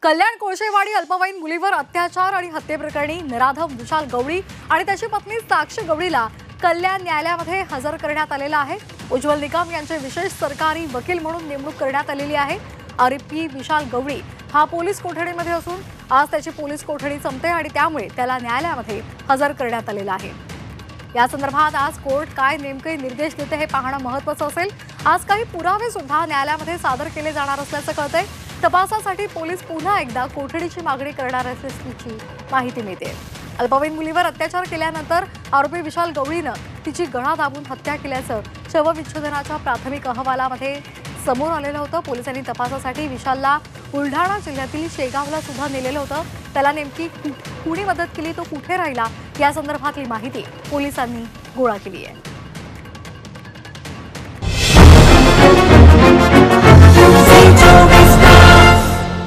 कल्याण कोळशेवाडी अल्पवयीन मुलीवर अत्याचार आणि हत्येप्रकरणी नराधम विशाल गवळी आणि त्याची पत्नी साक्षी गवळीला कल्याण न्यायालयामध्ये हजर करण्यात आलेला आहे। उज्ज्वल निकम यांचे विशेष सरकारी वकील म्हणून नेमणूक करण्यात आलेली आहे। आरोपी विशाल गवळी हा पोलीस कोठडीमध्ये असून आज त्याची पोलीस कोठडी संपते आणि त्यामुळे त्याला न्यायालयामध्ये हजर करण्यात आलेला आहे। या संदर्भात आज कोर्ट काय नेमके निर्देश देते हे पाहणं महत्त्वाचं असेल। आज काही पुरावे सुद्धा न्यायालयामध्ये सादर केले जाणार असल्याचं कळतंय। तपासासाठी पोलीस पुन्हा एकदा कोठडीची मागणी करणार असल्याची माहिती मिळते। अल्पवयीन मुलीवर अत्याचार केल्यानंतर आरोपी विशाल गवळीनं तिची गळा दाबून हत्या केल्याचं शवविच्छेदनाच्या प्राथमिक अहवालामध्ये समोर आलेलं होतं। पोलिसांनी तपासासाठी विशालला बुलढाणा जिल्ह्यातील शेगावला सुद्धा नेलेलं होतं। त्याला नेमकी कुणी मदत केली, तो कुठे राहिला या संदर्भातली माहिती पोलिसांनी गोळा केली आहे।